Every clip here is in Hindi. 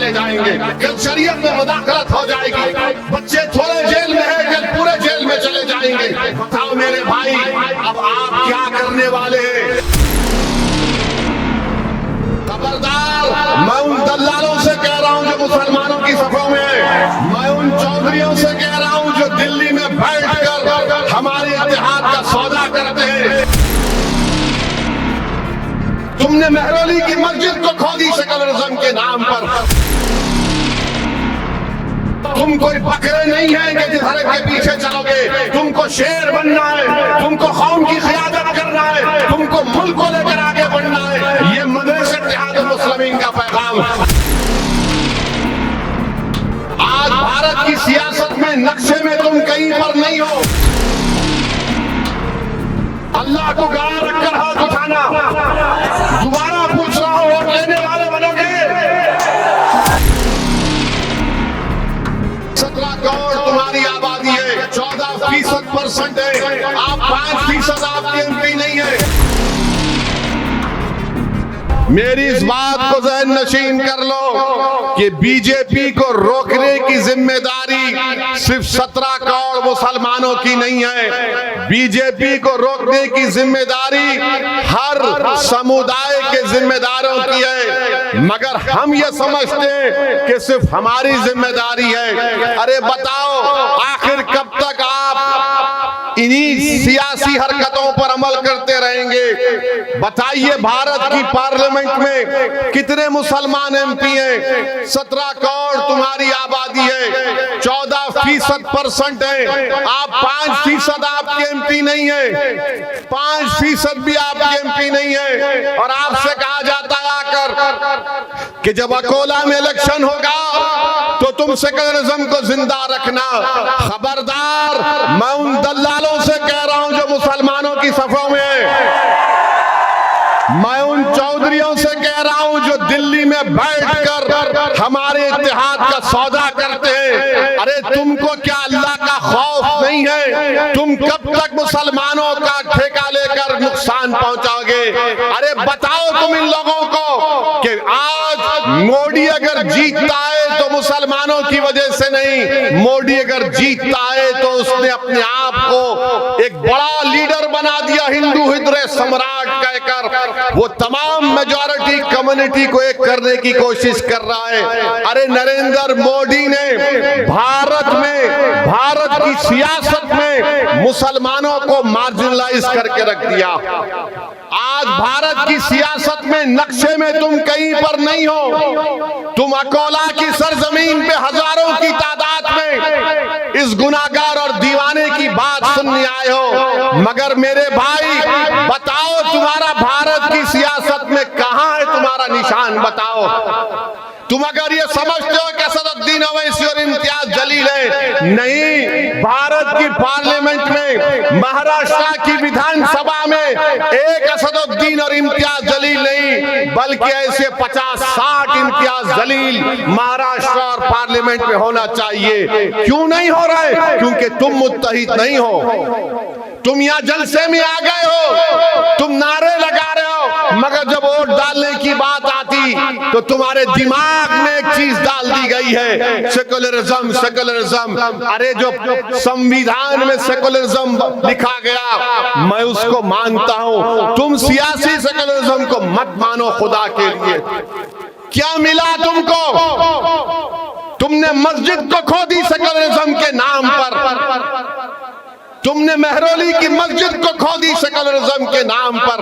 चले जाएंगे, कल शरीयत में मुदाखलत हो जाएगी, बच्चे थोड़े जेल में है, कल पूरे जेल में चले जाएंगे। बताओ मेरे भाई, अब आप क्या करने वाले हैं? खबरदार, मैं उन दल्लालों से कह रहा हूं जो मुसलमानों की सफों में है, मैं उन चौधरियों से कह रहा हूं जो दिल्ली में बैठकर हमारे इत्तेहाद का सौदा करते हैं। तुमने मेहरौली की मस्जिद को खो दी सेकुलरिज्म के नाम पर। तुम कोई बकरे नहीं है कि जिस हरक के पीछे चलोगे। तुमको शेर बनना है, तुमको कौम की क़ियादत करना है, तुमको मुल्क को लेकर आगे बढ़ना है। ये मदरसे इत्तेहाद मुस्लिमीन का पैगाम है। आज भारत की सियासत में, नक्शे में तुम कहीं पर नहीं हो। अल्लाह को गला रखकर हाथ उठाना। दोबारा पूछ रहा हूं, वोट लेने वाले बनोगे? 17 करोड़ तुम्हारी आबादी है, 14% है, आप 5% आपकी एमपी नहीं है। मेरी इस बात को ज़हन नशीन कर लो कि बीजेपी को रोकने की जिम्मेदारी सिर्फ 17 करोड़ मुसलमानों की नहीं है। बीजेपी को रोकने की जिम्मेदारी हर समुदाय के जिम्मेदारों की है, मगर हम ये समझते हैं कि सिर्फ हमारी जिम्मेदारी है। अरे बताओ, आखिर कब तक आप इन्हीं सियासी हरकतों पर अमल करते रहेंगे? बताइए, भारत की पार्लियामेंट में कितने मुसलमान एमपी हैं? 17 करोड़ तुम्हारी आबादी है, 14% है, आप 5% आपके एमपी नहीं है, 5% भी आपके एमपी नहीं है। और आपसे कहा जाता है आकर कि जब अकोला में इलेक्शन होगा तो तुम सेकुलरिज्म को जिंदा रखना। खबरदार, मैं उन दल्लालों से कह रहा हूं जो मुसलमानों की सफों में है, मैं उन चौधरियों से कह रहा हूं जो दिल्ली में बैठकर हमारे इत्तेहाद का सौदा करते हैं। अरे तुमको क्या अल्लाह का खौफ नहीं है? तुम कब तक मुसलमानों का ठेका लेकर नुकसान पहुंचाओगे? अरे बताओ तुम इन लोगों को कि आज मोदी अगर जीतता है तो मुसलमानों की वजह से नहीं, मोदी अगर जीतता है तो उसने अपने आप को एक बड़ा लीडर बना दिया, हिंदू हृदय सम्राट कहकर वो तमाम मेजॉरिटी कम्युनिटी को एक करने की कोशिश कर रहा है। अरे नरेंद्र मोदी ने भारत में, भारत की सियासत में मुसलमानों को मार्जिनलाइज करके रख दिया। आज भारत की सियासत में, नक्शे में तुम कहीं पर नहीं हो। तुम अकोला की सरजमीन पे हजारों की तादाद में इस गुनाहगार और दीवाने की बात सुनने आए हो, मगर मेरे भाई बताओ, तुम्हारा भारत की सियासत में कहां है तुम्हारा निशान? बताओ। तुम अगर ये समझते हो कि असदुद्दीन ओवैसी और इम्तियाज जलील है, नहीं, भारत की पार्लियामेंट में, महाराष्ट्र की विधानसभा में एक असदुद्दीन और इम्तियाज जलील नहीं, बल्कि ऐसे 50-60 इम्तियाज जलील महाराष्ट्र और पार्लियामेंट में होना चाहिए। क्यों नहीं हो रहा है? क्योंकि तुम मुत्तहिद नहीं हो। तुम यहाँ जलसे में आ गए हो, तुम नारे लगा रहे हो, मगर जब वोट डालने की बात आती तो तुम्हारे दिमाग में एक चीज डाल दी गई है, सेकुलरिज्म, सेकुलरिज्म। अरे जो संविधान में सेकुलरिज्म लिखा गया, मैं उसको मानता हूं। तुम सियासी सेकुलरिज्म को मत मानो खुदा के लिए। क्या मिला तुमको? तुमने मस्जिद को खो दी सेकुलरिज्म के नाम पर, तुमने मेहरौली की मस्जिद को खो दी सेकुलरिज्म के नाम पर।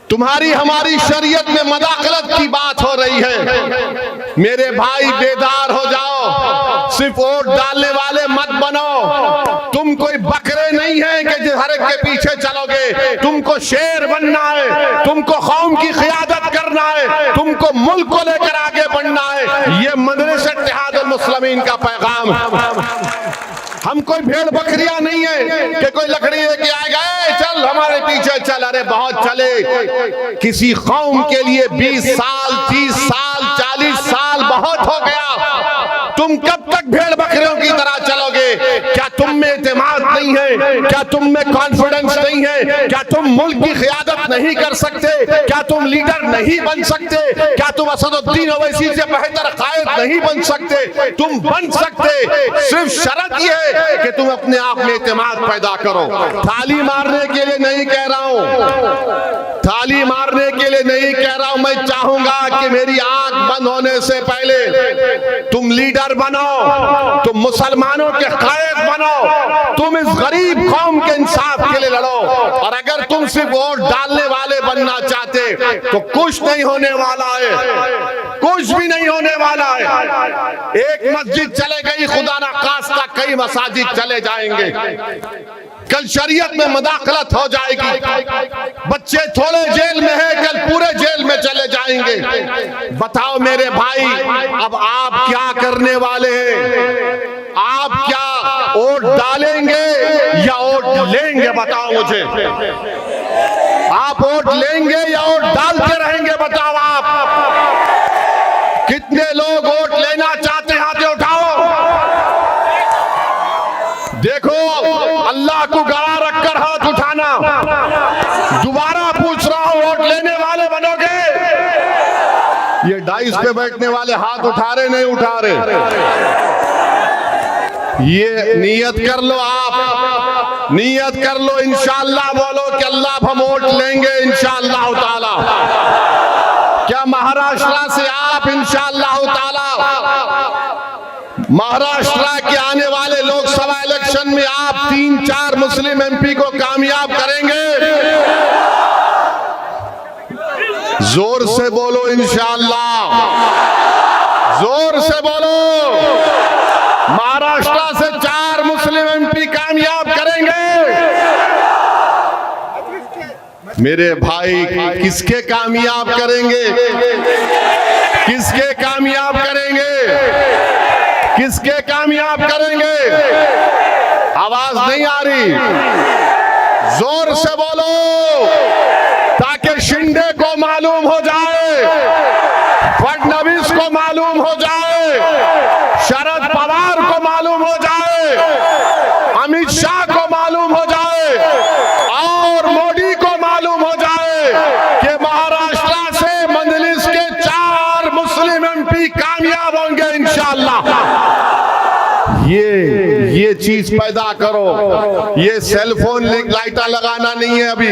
तुम्हारी हमारी शरीयत में मदाखलत की बात हो रही है। मेरे भाई बेदार हो जाओ, सिर्फ वोट डालने वाले मत बनो। तुम कोई बकरे नहीं है कि जिस हर एक के पीछे चलोगे। तुमको शेर बनना है, तुमको कौम की क़ियादत करना है, तुमको मुल्क को लेकर आगे बढ़ना है। ये मदरसे इत्तेहाद मुस्लिमीन का पैगाम है। हम कोई भेड़ बकरियां नहीं है कि कोई लकड़ी लेके आ गए, चल हमारे पीछे चल। अरे बहुत चले, किसी कौम के लिए 20 साल, 30 साल, 40 साल बहुत हो गया। तुम कब तक भेड़ बकरियों की तरह चलोगे? क्या तुम में एतमाद नहीं है? क्या तुम में कॉन्फिडेंस नहीं है? क्या तुम मुल्क की क़ियादत नहीं कर सकते? क्या तुम लीडर नहीं बन सकते? क्या तुम असदुद्दीन ओवैसी से बेहतर कायद नहीं बन सकते? तुम बन सकते, सिर्फ शर्त यह है कि तुम अपने आप में एतमाद पैदा करो। थाली मारने के लिए नहीं कह रहा हूं, थाली मारने के लिए नहीं कह रहा हूं। मैं चाहूंगा कि मेरी आंख बंद होने से पहले तुम लीडर बनो, तुम मुसलमानों के कायद बनो, तुम इस गरीब कौम के इंसाफ के लिए लड़ो। और अगर तुम सिर्फ वोट डालने वाले बनना चाहते तो कुछ नहीं होने वाला है, कुछ भी नहीं होने वाला है। एक मस्जिद चले गई, खुदा ना खास्ता कई मसाजिद चले जाएंगे। कल शरीयत में मदाखलत हो जाएगी, बच्चे थोड़े जेल में हैं, कल पूरे जेल में चले जाएंगे। बताओ मेरे भाई, अब आप क्या करने वाले हैं? आप क्या वोट डालेंगे या वोट लेंगे? बताओ मुझे, आप वोट लेंगे या वोट डालते रहेंगे? बताओ आप कितने लोग वोट लेना चाहते हैं? हाथ उठाओ। देखो, अल्लाह को गवाह रखकर हाथ उठाना। दोबारा पूछ रहा हूं, वोट लेने वाले बनोगे? ये डाइस पे बैठने वाले हाथ उठा रहे नहीं उठा रहे? ये नियत कर लो, आप नियत कर लो, इंशाअल्लाह बोलो कि अल्लाह हम वोट लेंगे इंशाअल्लाह ताला। क्या महाराष्ट्र से आप इंशाअल्लाह ताला महाराष्ट्र के आने वाले लोकसभा इलेक्शन में आप 3-4 मुस्लिम एमपी को कामयाब करेंगे? जोर से बोलो इंशाअल्लाह, जोर से बोलो। महाराष्ट्र से 4 मुस्लिम एमपी कामयाब करेंगे? मेरे भाई, किसके कामयाब करेंगे? किसके कामयाब करेंगे? किसके कामयाब करेंगे? आवाज नहीं आ रही, जोर से बोलो ताकि शिंदे को मालूम हो जाए, फडणवीस को मालूम हो जाए, शरद पवार को मालूम हो जाए, अमित शाह को मालूम हो जाए और मोदी को मालूम हो जाए कि महाराष्ट्र से मंजलिस के 4 मुस्लिम एमपी कामयाब होंगे इंशाअल्लाह। ये चीज पैदा करो। ये सेल फोन लाइटा लगाना नहीं है, अभी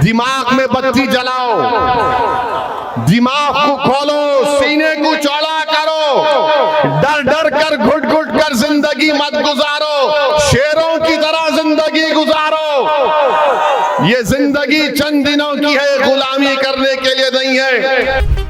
दिमाग में बत्ती जलाओ, दिमाग को खोलो, सीने को चौड़ा करो, डर डर कर घुट घुट कर जिंदगी मत गुजारो, शेरों की तरह जिंदगी गुजारो। ये जिंदगी चंद दिनों की है, गुलामी करने के लिए नहीं है।